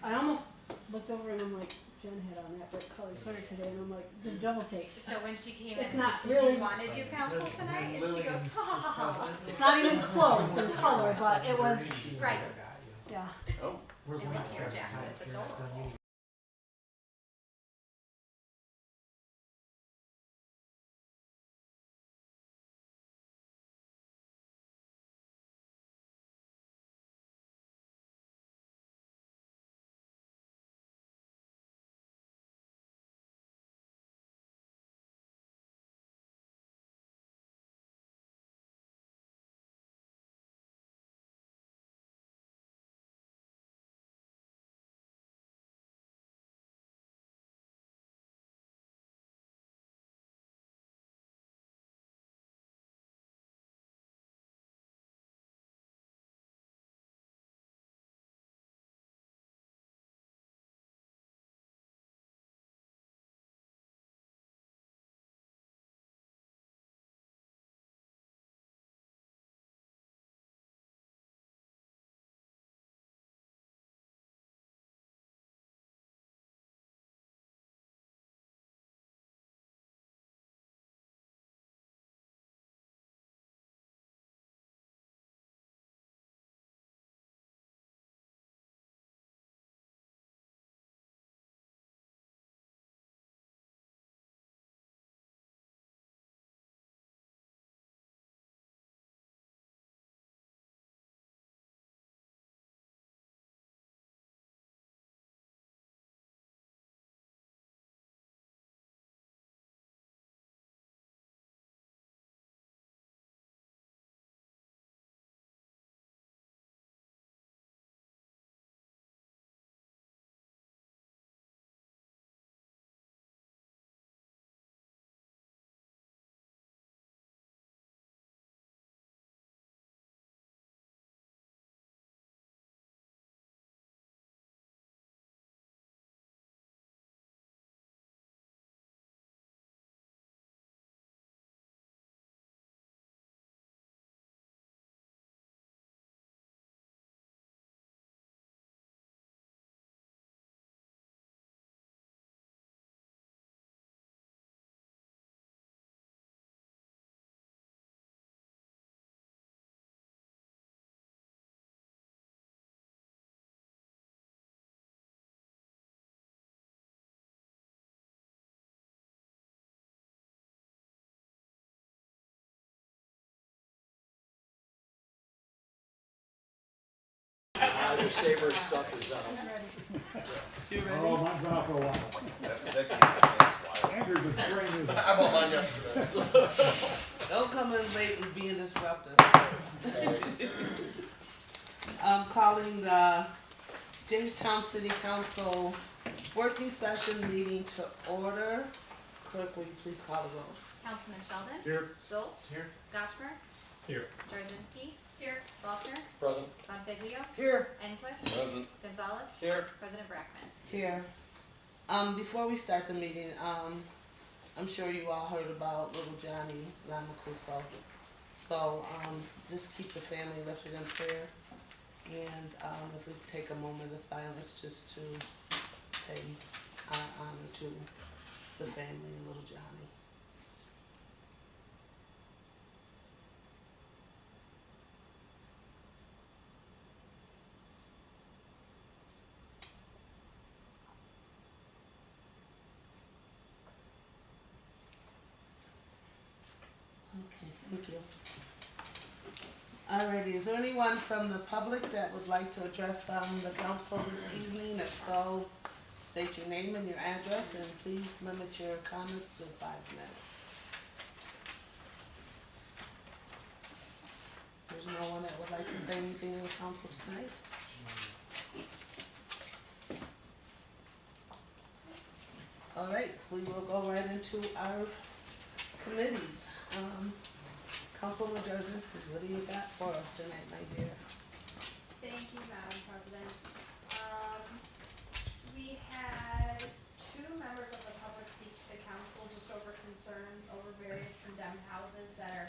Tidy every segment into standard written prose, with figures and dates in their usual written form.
I almost looked over and I'm like, Jen had on that brick colored sweater today, and I'm like, the double take. So when she came It's in, not did really- you want to do council tonight? And she goes, ha ha ha ha. It's not even close in color, but it was, Right. yeah. Oh. I like your jacket. It's adorable. Your saber stuff is out. You ready? Oh, mine's been out for a while. Andrew's a brand new. I bought mine yesterday. Don't come in late and being disruptive. I'm calling the Jamestown City Council working session meeting to order. Clerk, will you please call the roll? Councilman Sheldon. Here. Stolz. Here. Scotchmer. Here. Jarzinski. Here. Faulkner. Present. Bonfiglio. Here. Enquist. Present. Gonzalez. Here. President Brackman. Here. Before we start the meeting, I'm sure you all heard about little Johnny Lamacuso. So, just keep the family lifted in prayer. And, if we take a moment of silence just to pay our honor to the family and little Johnny. Okay, thank you. Alrighty, is there anyone from the public that would like to address the council this evening? If so, state your name and your address, and please limit your comments to 5 minutes. There's no one that would like to say anything in the council tonight? Alright, we will go right into our committees. Councilwoman Jarzinski, what do you got for us tonight, my dear? Thank you, Madam President. We had 2 members of the public speak to the council just over concerns over various condemned houses that are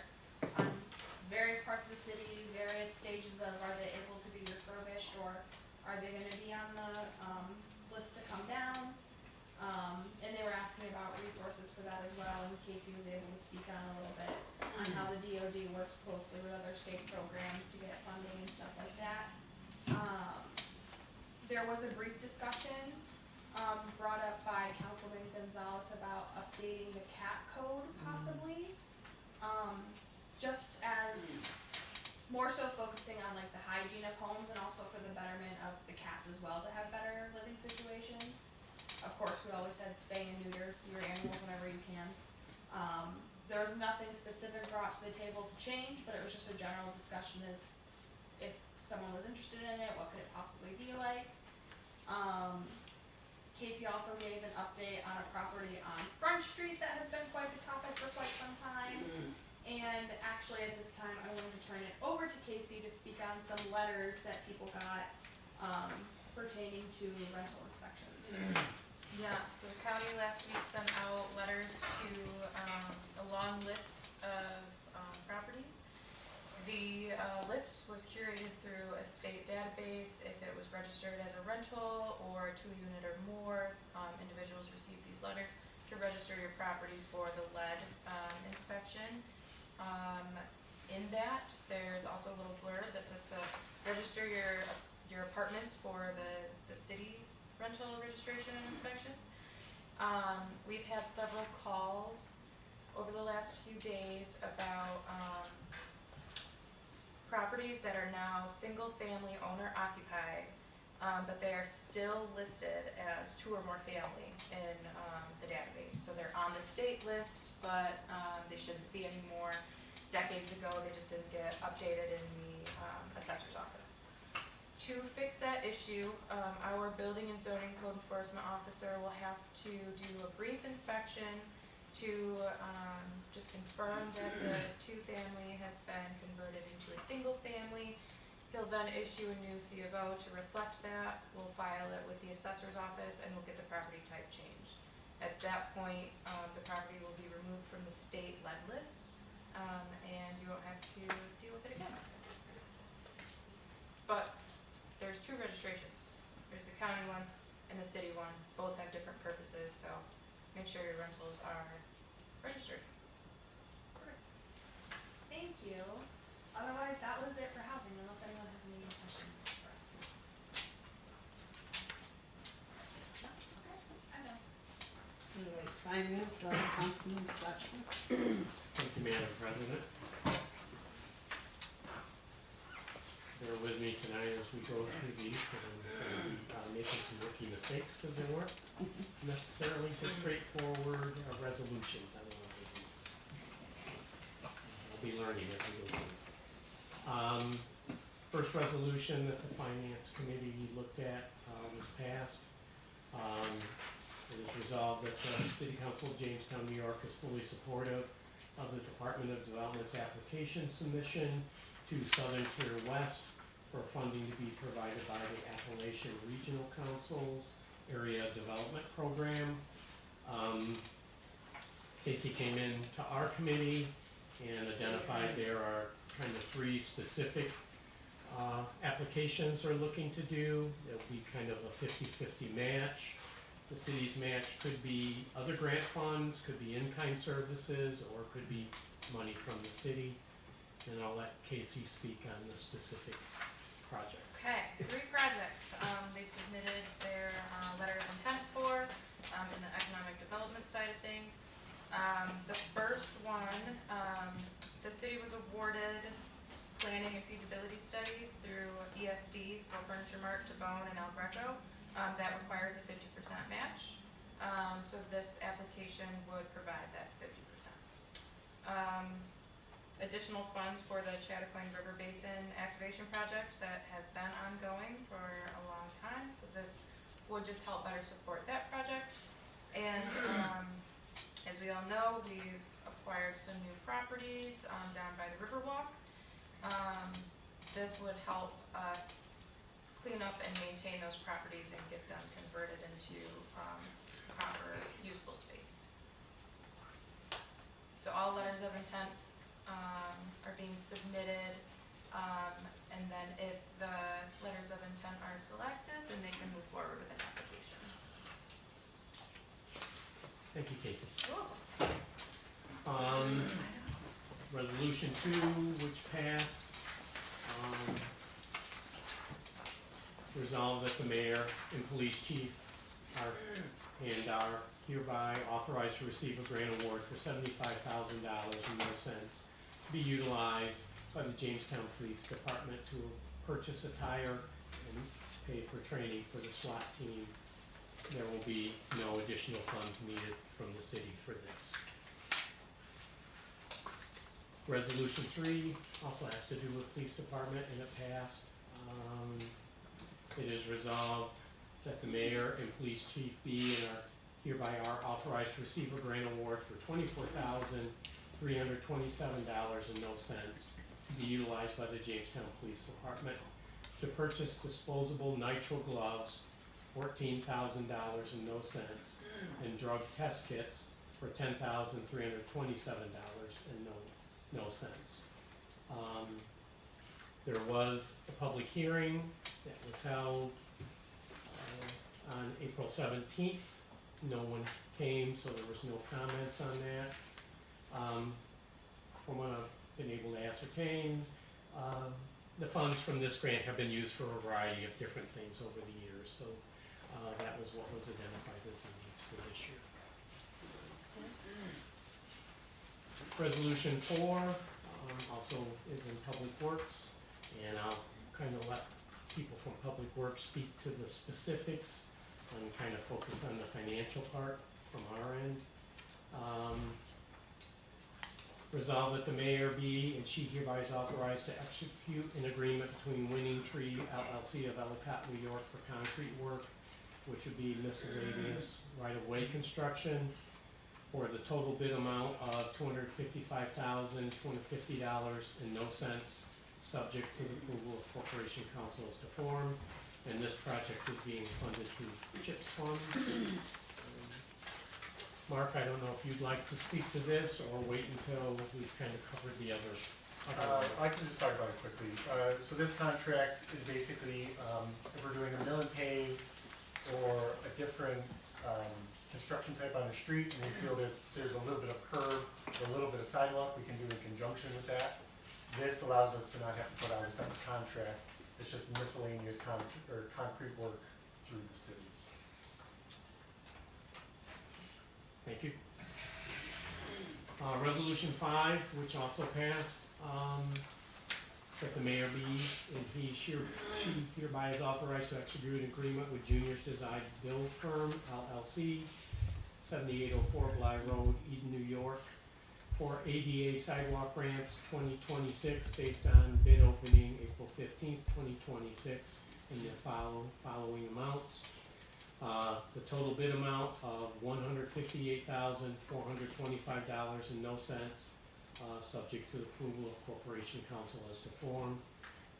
on various parts of the city, various stages of are they able to be refurbished or are they gonna be on the, list to come down? And they were asking me about resources for that as well, and Casey was able to speak on a little bit on how the DOD works closely with other state programs to get funding and stuff like that. There was a brief discussion, brought up by Councilman Gonzalez about updating the cat code possibly. Just as more so focusing on like the hygiene of homes and also for the betterment of the cats as well to have better living situations. Of course, we always said spay and neuter your animals whenever you can. There was nothing specific brought to the table to change, but it was just a general discussion as if someone was interested in it, what could it possibly be like. Casey also gave an update on a property on Front Street that has been quite the topic for quite some time. And actually at this time, I wanted to turn it over to Casey to speak on some letters that people got, pertaining to rental inspections. Yeah, so the county last week sent out letters to a long list of properties. The list was curated through a state database. If it was registered as a rental or a 2-unit or more, individuals received these letters to register your property for the lead inspection. In that, there's also a little blurb that says register your apartments for the city rental registration and inspections. We've had several calls over the last few days about properties that are now single-family owner occupied, but they are still listed as 2 or more family in the database. So they're on the state list, but they shouldn't be anymore. Decades ago, they just didn't get updated in the assessor's office. To fix that issue, our building and zoning code enforcement officer will have to do a brief inspection to just confirm that the 2-family has been converted into a single family. He'll then issue a new C of O to reflect that. We'll file it with the assessor's office and we'll get the property type changed. At that point, the property will be removed from the state lead list, and you won't have to deal with it again. But there's 2 registrations. There's the county one and the city one. Both have different purposes, so make sure your rentals are registered. Thank you. Otherwise, that was it for housing, unless anyone has any questions for us. No? Okay, I'm done. Alright, finance, Councilman Scotchman. Thank you, Madam President. Bear with me tonight as we go through these, and making some rookie mistakes because they weren't necessarily just straightforward resolutions. I don't know what these. We'll be learning as we go through. First resolution that the Finance Committee looked at was passed. It is resolved that the City Council of Jamestown, New York is fully supportive of the Department of Development's application submission to Southern Tier West for funding to be provided by the Appalachian Regional Council's Area Development Program. Casey came in to our committee and identified there are kind of 3 specific applications they're looking to do. It'll be kind of a 50-50 match. The city's match could be other grant funds, could be in-kind services, or could be money from the city. And I'll let Casey speak on the specific projects. Okay, 3 projects they submitted their letter of intent for in the economic development side of things. The first one, the city was awarded planning and feasibility studies through ESD for Furniture Mart, Tabone, and El Greco. That requires a 50% match. So this application would provide that 50%. Additional funds for the Chattaquin River Basin Activation Project that has been ongoing for a long time. So this would just help better support that project. And as we all know, we've acquired some new properties down by the Riverwalk. This would help us clean up and maintain those properties and get them converted into proper usable space. So all letters of intent are being submitted. And then if the letters of intent are selected, then they can move forward with an application. Thank you, Casey. You're welcome. Resolution 2, which passed, resolved that the mayor and police chief are hereby authorized to receive a grant award for $75,000 to be utilized by the Jamestown Police Department to purchase attire and pay for training for the SWAT team. There will be no additional funds needed from the city for this. Resolution 3 also has to do with police department, and it passed. It is resolved that the mayor and police chief be and are hereby authorized to receive a grant award for $24,327.00 to be utilized by the Jamestown Police Department to purchase disposable nitrile gloves, $14,000.00, and drug test kits for $10,327.00. There was a public hearing that was held on April 17th. No one came, so there was no comments on that. From what I've been able to ascertain, the funds from this grant have been used for a variety of different things over the years, so that was what was identified as the needs for this year. Resolution 4 also is in Public Works, and I'll kind of let people from Public Works speak to the specifics and kind of focus on the financial part from our end. Resolve that the mayor be and she hereby is authorized to execute an agreement between Winning Tree LLC of Ellicott, New York for concrete work, which would be miscellaneous right-of-way construction, for the total bid amount of $255,250.00, subject to the approval of Corporation Council as to form. And this project is being funded through CHIPS funds. Mark, I don't know if you'd like to speak to this or wait until we've kind of covered the other. I can just talk about it quickly. So this contract is basically, if we're doing a mill and pave or a different construction type on the street, and we feel that there's a little bit of curb, a little bit of sidewalk, we can do in conjunction with that. This allows us to not have to put out a separate contract. It's just miscellaneous concrete work through the city. Thank you. Resolution 5, which also passed, that the mayor be and she hereby is authorized to execute an agreement with Junior's Design Build Firm, LLC, 7804 Bly Road, Eden, New York, for ADA sidewalk ramps 2026, based on bid opening April 15th, 2026, in the following amounts. The total bid amount of $158,425.00, subject to the approval of Corporation Council as to form.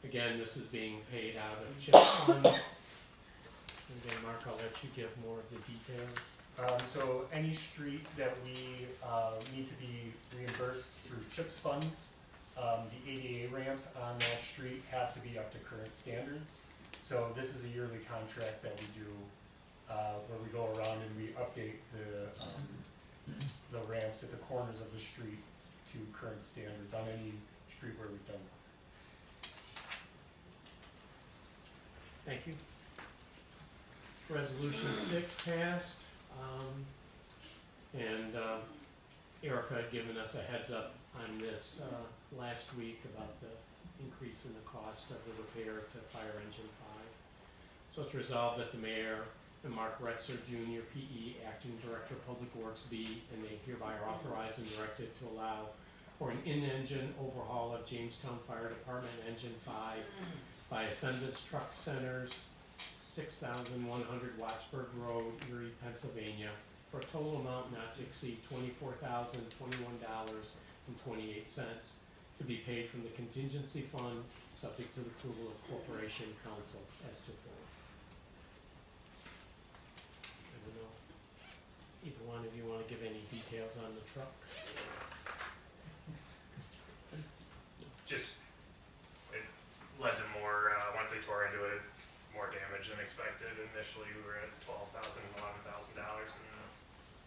Again, this is being paid out of CHIP funds. Again, Mark, I'll let you give more of the details. So any street that we need to be reimbursed through CHIPS funds, the ADA ramps on that street have to be up to current standards. So this is a yearly contract that we do, where we go around and we update the ramps at the corners of the street to current standards on any street where we've done work. Thank you. Resolution 6 passed, and Erica had given us a heads up on this last week about the increase in the cost of the repair to Fire Engine 5. So it's resolved that the mayor and Mark Retzer Jr., PE, Acting Director of Public Works, be and they hereby are authorized and directed to allow for an in-engine overhaul of Jamestown Fire Department Engine 5 by Ascendance Truck Centers, 6100 Wattsburg Road, Erie, Pennsylvania, for a total amount not to exceed $24,021.28, to be paid from the contingency fund, subject to the approval of Corporation Council as to form. I don't know if either one of you want to give any details on the truck. Just, led to more, once they tore into it, more damage than expected. Initially, we were at $12,000, $11,000, and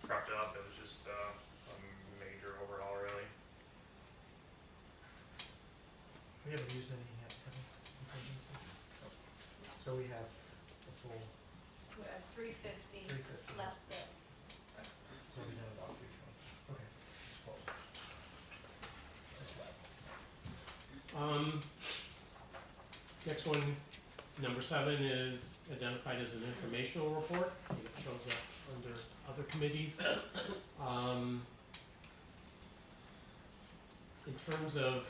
trucked up. It was just a major overhaul, really. We haven't used any yet, have we? Contingency? So we have the full, We're at 350, 350. less this. so we've done about 320. Okay. It's close. Next one, number 7 is identified as an informational report. It shows up under other committees. In terms of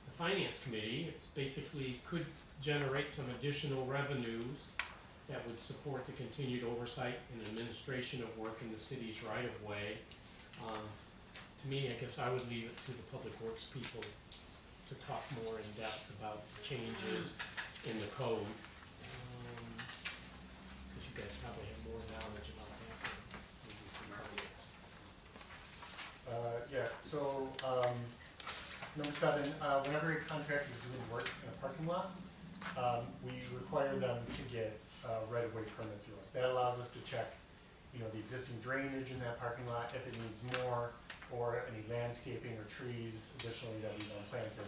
the finance committee, it's basically could generate some additional revenues that would support the continued oversight and administration of work in the city's right-of-way. To me, I guess I would leave it to the public works people to talk more in depth about changes in the code. Because you guys probably have more knowledge about that than maybe from finance. So, number 7, whenever a contractor is doing work in a parking lot, we require them to get a right-of-way permit through us. That allows us to check, the existing drainage in that parking lot, if it needs more, or any landscaping or trees additionally that we've planted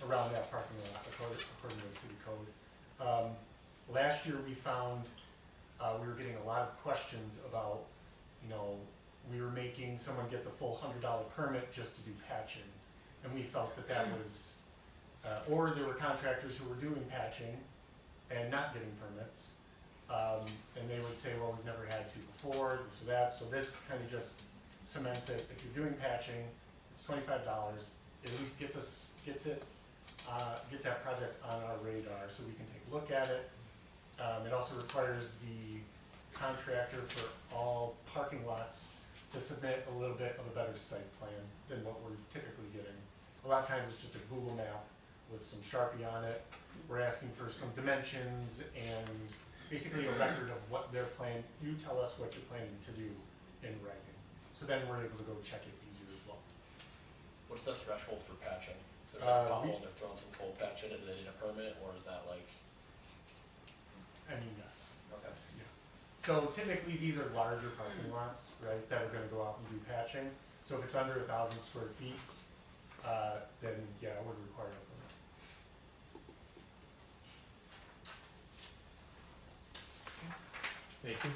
around that parking lot according to the city code. Last year we found we were getting a lot of questions about, we were making someone get the full $100 permit just to do patching. And we felt that that was, or there were contractors who were doing patching and not getting permits. And they would say, well, we've never had to before, this or that. So this kind of just cements it. If you're doing patching, it's $25. It at least gets that project on our radar so we can take a look at it. It also requires the contractor for all parking lots to submit a little bit of a better site plan than what we're typically getting. A lot of times it's just a Google map with some Sharpie on it. We're asking for some dimensions and basically a record of what they're planning. You tell us what you're planning to do in writing. So then we're able to go check it easier as well. What's the threshold for patching? If there's like a pothole and they're throwing some cold patch in it, do they need a permit, or is that like? Yes. Okay. So typically these are larger parking lots, right, that are gonna go out and do patching. So if it's under 1,000 square feet, then yeah, it would require a permit. Thank you.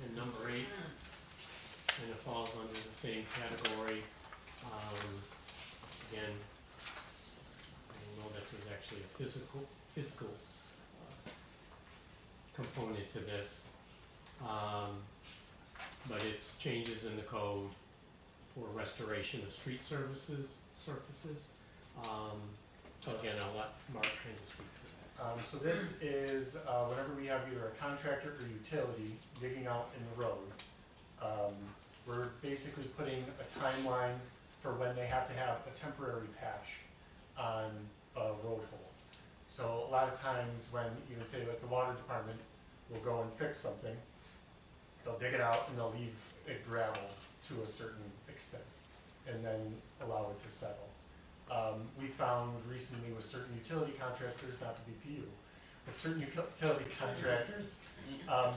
And number 8 kind of falls under the same category. Again, I don't know that there's actually a fiscal component to this, but it's changes in the code for restoration of street surfaces. So again, I'll let Mark kind of speak to that. So this is whenever we have either a contractor or utility digging out in the road, we're basically putting a timeline for when they have to have a temporary patch on a road hole. So a lot of times when you would say like the water department will go and fix something, they'll dig it out and they'll leave it gravel to a certain extent and then allow it to settle. We found recently with certain utility contractors, not the BPU, but certain utility contractors,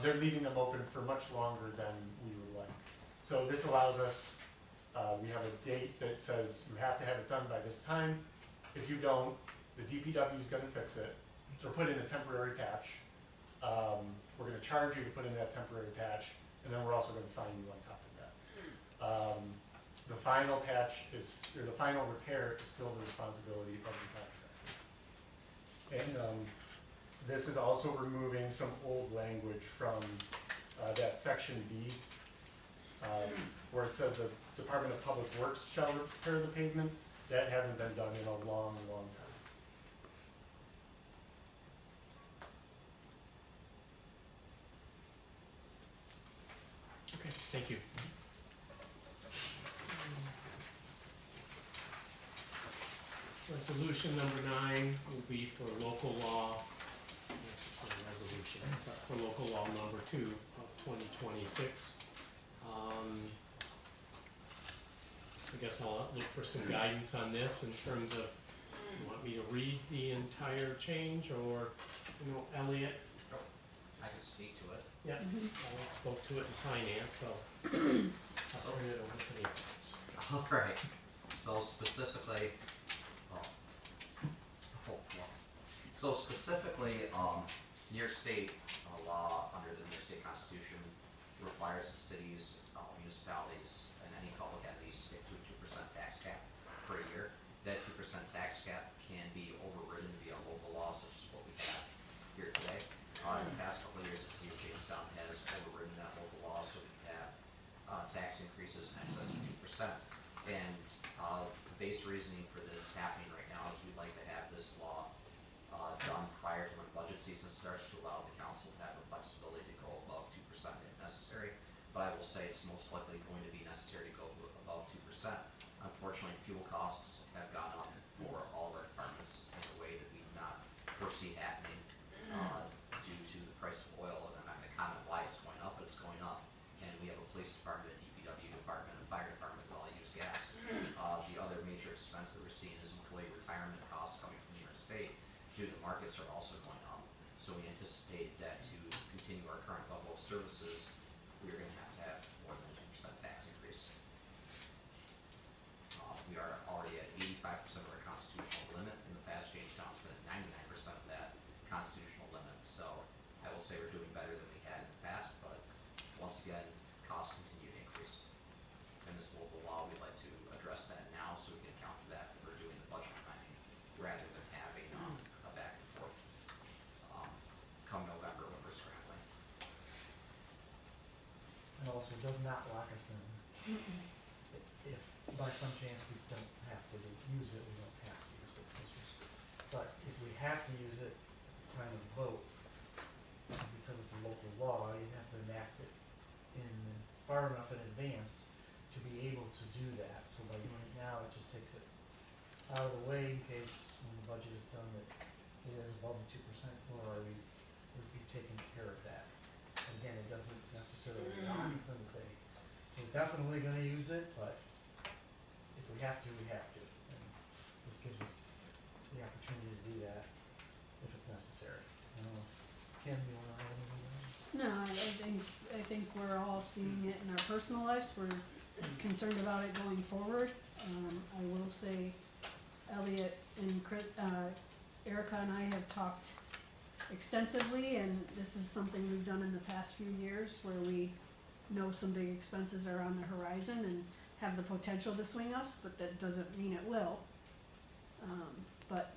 they're leaving them open for much longer than we would like. So this allows us, we have a date that says you have to have it done by this time. If you don't, the DPW is gonna fix it, or put in a temporary patch. We're gonna charge you to put in that temporary patch, and then we're also gonna fine you on top of that. The final patch is, or the final repair is still the responsibility of the contractor. And this is also removing some old language from that section B, where it says the Department of Public Works shall repair the pavement. That hasn't been done in a long, long time. Okay, thank you. Resolution number 9 will be for local law, it's not a resolution, but for local law number 2 of 2026. I guess I'll look for some guidance on this in terms of You want me to read the entire change, or, you know, Elliot? I can speak to it. Yeah, Elliot spoke to it in finance, so I'll turn it over to you. Alright, so specifically, New York State law under the New York State Constitution requires the cities, municipalities, and any public entities stick to a 2% tax cap per year. That 2% tax cap can be overridden via local law, such as what we have here today. In the past couple of years, the city of Jamestown has overridden that local law, so we have tax increases in excess of 2%. And the base reasoning for this happening right now is we'd like to have this law done prior to when budget season starts to allow the council to have the flexibility to go above 2% if necessary. But I will say it's most likely going to be necessary to go above 2%. Unfortunately, fuel costs have gone up for all of our departments in a way that we do not foresee happening due to the price of oil. And I'm not going to comment why it's going up, but it's going up. And we have a police department, a DPW department, a fire department that all use gas. The other major expense that we're seeing is employee retirement costs coming from New York State due to the markets are also going up. So we anticipate that to continue our current level of services, we're going to have more than a 2% tax increase. We are already at 85% of our constitutional limit. In the past, Jamestown's been at 99% of that constitutional limit. So I will say we're doing better than we had in the past, but once again, costs continue to increase. In this local law, we'd like to address that now so we can account for that when we're doing the budget planning, rather than having a back and forth come November when we're scrambling. And also does not lock us in. If by some chance we don't have to use it, we don't have to use it. It's just, but if we have to use it at the time of the vote, because it's a local law, you have to enact it in far enough in advance to be able to do that. So by doing it now, it just takes it out of the way in case when the budget is done that it is above the 2%, or we've taken care of that. Again, it doesn't necessarily lock us in to say we're definitely going to use it, but if we have to, we have to. And this gives us the opportunity to do that if it's necessary. Kim, you want to add anything to that? No, I think we're all seeing it in our personal lives. We're concerned about it going forward. I will say, Elliot and Erica and I have talked extensively, and this is something we've done in the past few years where we know some big expenses are on the horizon and have the potential to swing us, but that doesn't mean it will. But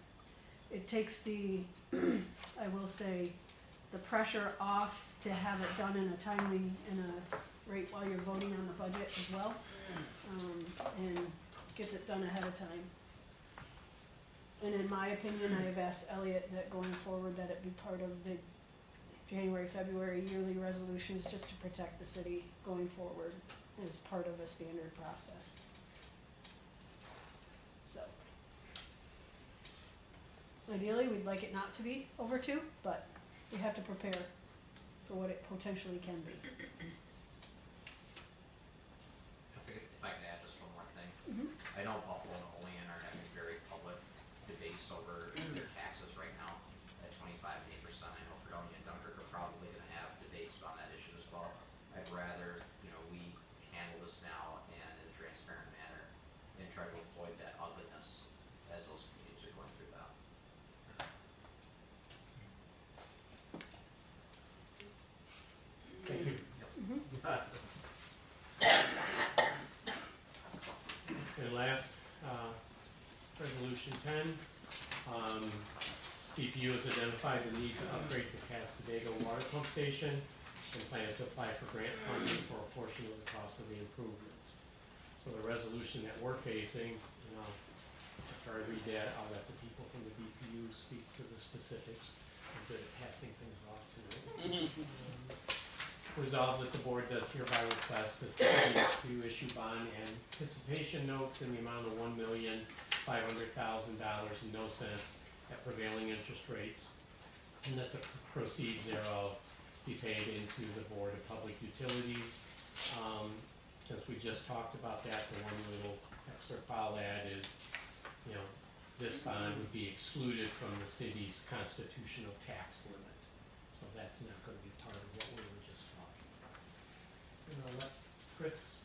it takes the, I will say, the pressure off to have it done in a timely, right while you're voting on the budget as well, and gets it done ahead of time. And in my opinion, I have asked Elliot that going forward that it be part of the January, February yearly resolutions just to protect the city going forward as part of a standard process. So, ideally, we'd like it not to be over 2, but we have to prepare for what it potentially can be. If I could add just one more thing. Mm-hmm. I know Buffalo and Olean are having very public debates over their taxes right now at 25 to 8%. I know Fredonia and Dunkirk are probably going to have debates on that issue as well. I'd rather, we handle this now and in a transparent manner and try to avoid that ugliness as those communities are going through that. Thank you. And last, resolution 10, DPU has identified the need to upgrade the Casadega water pump station and plans to apply for grant funding for a portion of the cost of the improvements. So the resolution that we're facing, after I read that, I'll let the people from the DPU speak to the specifics. I'm good at passing things off to it. Resolved that the board does hereby request the city to issue bond anticipation notes in the amount of $1,500,000 and no cents at prevailing interest rates, and that the proceeds thereof be paid into the Board of Public Utilities. Since we just talked about that, the one little excerpt I'll add is, this bond would be excluded from the city's constitutional tax limit. So that's not gonna be part of what we were just talking about. Let Chris,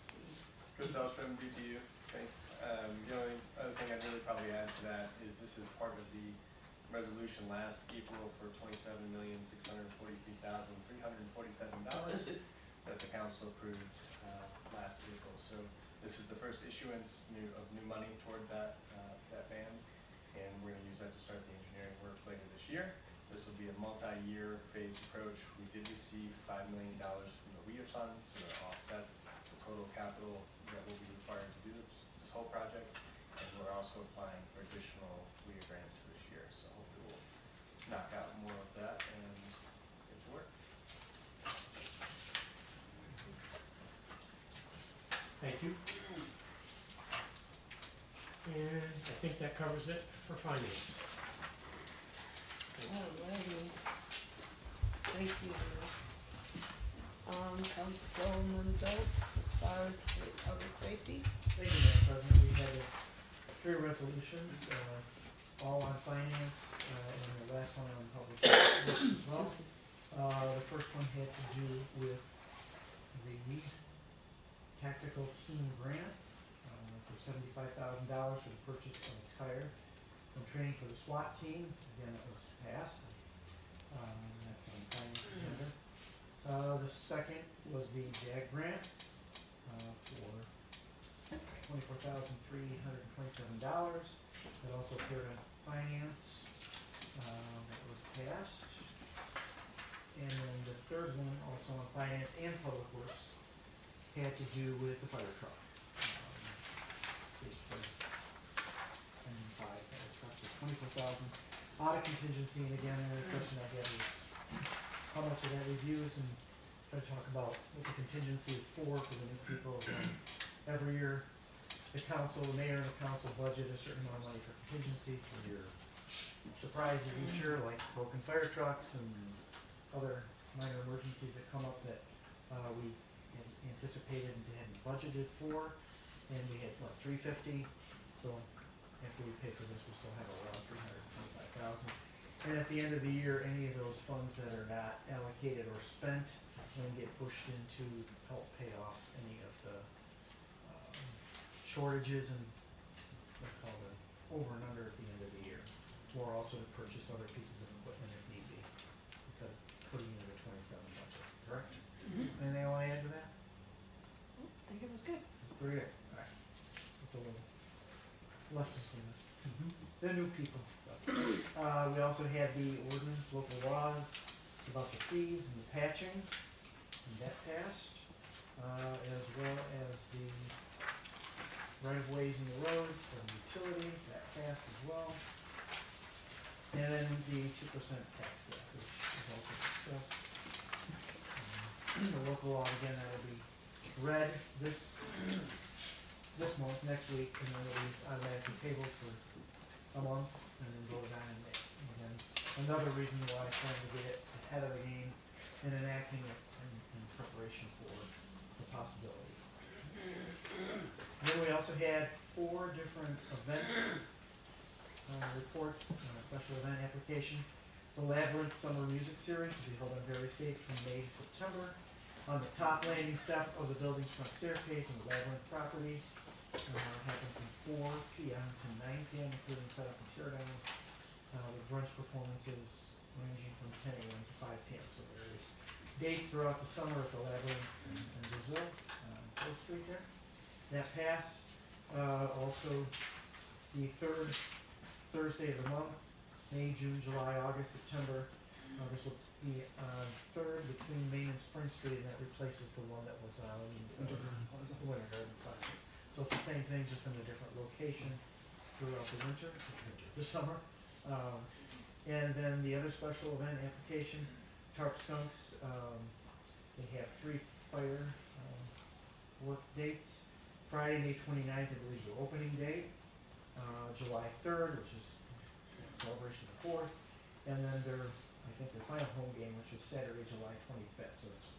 Chris Dahlstrom, BPU, thanks. The only other thing I'd really probably add to that is this is part of the resolution last April for $27,643,347 that the council approved last April. So this is the first issuance of new money toward that band, and we're going to use that to start the engineering work later this year. This will be a multi-year phased approach. We did receive $5 million from the WIA funds to offset the total capital that will be required to do this whole project, and we're also applying for additional WIA grants for this year. So hopefully we'll knock out more of that and get to work. thank you. And I think that covers it for finance. Alrighty. Thank you. Councilman Dos, as far as public safety? Thank you, Madam President. We had 3 resolutions, all on finance, and the last one on public safety as well. The first one had to do with the tactical team grant for $75,000 for the purchase of a tire and training for the SWAT team. Again, it was passed. That's on the finance agenda. The second was the JAG grant for $24,327. That also appeared on finance. That was passed. And then the third one, also on finance and public works, had to do with the fire truck. Stage 4 and 5 fire truck for $24,000 out of contingency. And again, the question I get is how much of that reviews, and try to talk about what the contingency is for the new people. Every year, the council, the mayor and the council budget a certain amount of money for contingency for your surprises each year, like broken fire trucks and other minor emergencies that come up that we had anticipated and hadn't budgeted for. And we had, $350, so after we pay for this, we still have around $325,000. And at the end of the year, any of those funds that are not allocated or spent then get pushed into help pay off any of the shortages and what they call the over and under at the end of the year, or also to purchase other pieces of equipment if need be, instead of putting it in the 27 budget. Correct? Anything I want to add to that? I think it was good. Very good. All right. Just a little lessons from the new people. So. We also had the ordinance, local laws about the fees and the patching, and that passed, as well as the right-of-ways in the roads for the utilities, that passed as well. And then the 2% tax cap, which was also discussed. The local law, again, that will be read this month, next week, and then it'll be automatically tabled for a month, and then voted on in May. And then another reason why I plan to get it ahead of the game and enacting it in preparation for the possibility. And then we also had 4 different event reports, special event applications. The Labyrinth Summer Music Series will be held on various dates from May to September on the top landing step of the building's front staircase on the Labyrinth property. Happen from 4 p.m. to 9 p.m., including setup and teardown, with brunch performances ranging from 10 a.m. to 5 p.m. So various dates throughout the summer at the Labyrinth in Brazil, on 4th Street there. That passed. Also, the 3rd Thursday of the month, May, June, July, August, September. This will be on 3rd between Main and Spring Street, and that replaces the one that was on Winter Garden Project. So it's the same thing, just in a different location throughout the winter, the summer. And then the other special event application, Tarp Skunks, they have 3 fire work dates. Friday, May 29th, I believe, is the opening date. July 3rd, which is celebration of the 4th. And then their final home game, which is Saturday, July 25th. So it's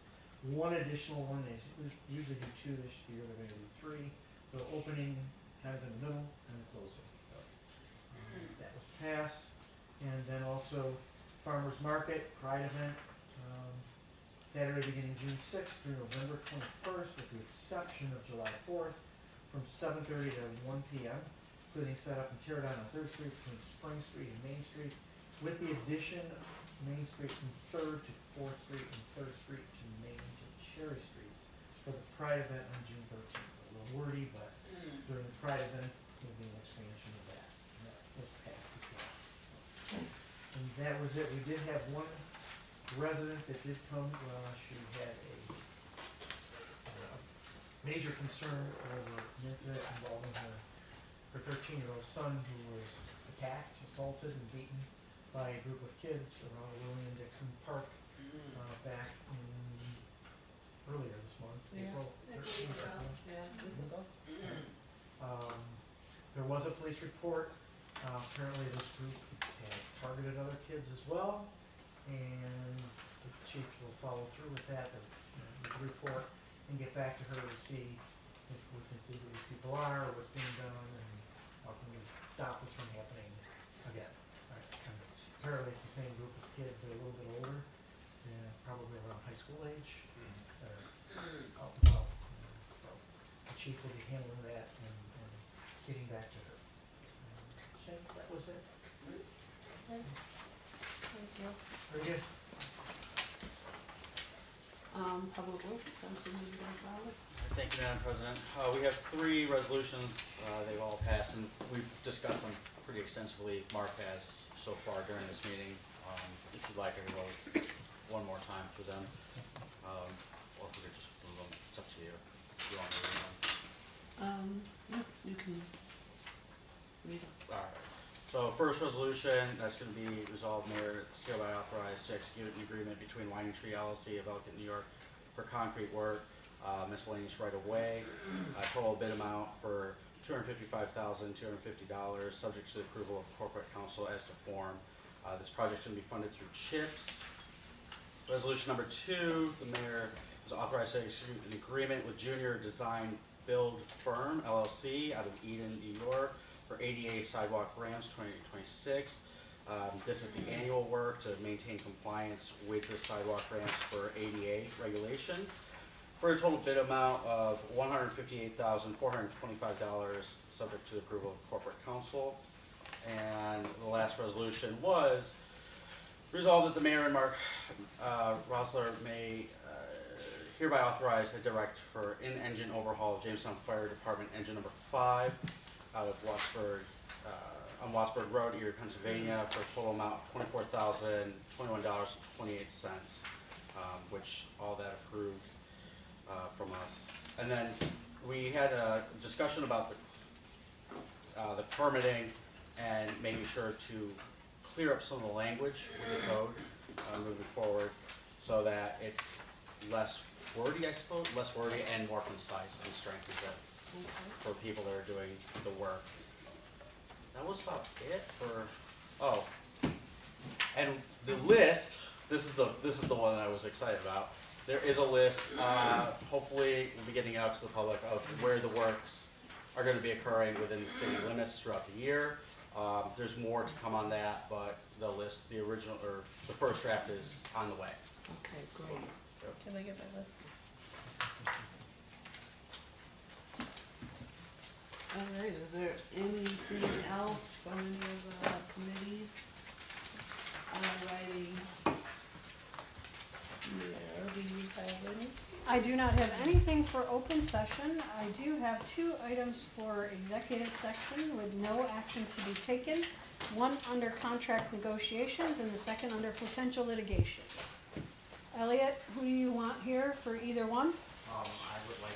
1 additional one. They usually do 2 this year. They're going to do 3. So opening kind of in the middle and closing. So, passed. And then also Farmers Market, Pride event, Saturday beginning June 6th through November 21st, with the exception of July 4th, from 7:30 to 1 p.m., including setup and tear down on 3rd Street between Spring Street and Main Street, with the addition of Main Street from 3rd to 4th Street and 3rd Street to Main to Cherry Streets for the Pride event on June 13th. A little wordy, but during the Pride event, there'll be an expansion of that. And that was passed as well. And that was it. We did have one resident that did come. She had a major concern over an incident involving her 13-year-old son, who was attacked, assaulted, and beaten by a group of kids around William Dixon Park back earlier this month, April 13th. There was a police report. Apparently this group has targeted other kids as well, and the chief will follow through with that, the report, and get back to her to see if we can see who these people are, or what's being done, and how can we stop this from happening again. Apparently it's the same group of kids. They're a little bit older, probably around high school age. Out and about. So the chief will be handling that and getting back to her. Okay, that was it. Thank you. Very good. Public Works, Councilman Gonzalez. Thank you, Madam President. We have 3 resolutions. They've all passed, and we've discussed them pretty extensively. Mark has so far during this meeting. If you'd like, I can go one more time through them, or if we could just move them. It's up to you. If you want me to read them. You can read them. All right. So first resolution, that's going to be resolved, Mayor is hereby authorized to execute an agreement between Winding Tree LLC of Elkett, New York for concrete work, miscellaneous right of way, total bid amount for $255,250, subject to the approval of corporate council as to form. This project is going to be funded through CHIPS. Resolution number 2, the mayor is authorized to execute an agreement with Junior Design Build Firm LLC out of Eden, New York, for ADA sidewalk ramps 2026. This is the annual work to maintain compliance with the sidewalk ramps for ADA regulations, for a total bid amount of $158,425, subject to approval of corporate council. And the last resolution was resolved that the mayor and Mark Rosler may hereby authorize a direct for in-engine overhaul of Jamestown Fire Department engine number 5 out of Wattsburg, on Wattsburg Road, Erie, Pennsylvania, for a total amount of $24,021.28, which all that approved from us. And then we had a discussion about the permitting and making sure to clear up some of the language with the code moving forward, so that it's less wordy, I suppose, less wordy and more concise and strengthens it for people that are doing the work. That was about it for, and the list, this is the one that I was excited about. There is a list, hopefully we'll be getting it out to the public, of where the works are going to be occurring within the city limits throughout the year. There's more to come on that, but the list, the original, or the first draft is on the way. Okay, great. Can I get that list? All right, is there anything else from any of the committees? Alrighty. Mayor, do you have any? I do not have anything for open session. I do have 2 items for executive section with no action to be taken. One under contract negotiations and the second under potential litigation. Elliot, who do you want here for either one? I would like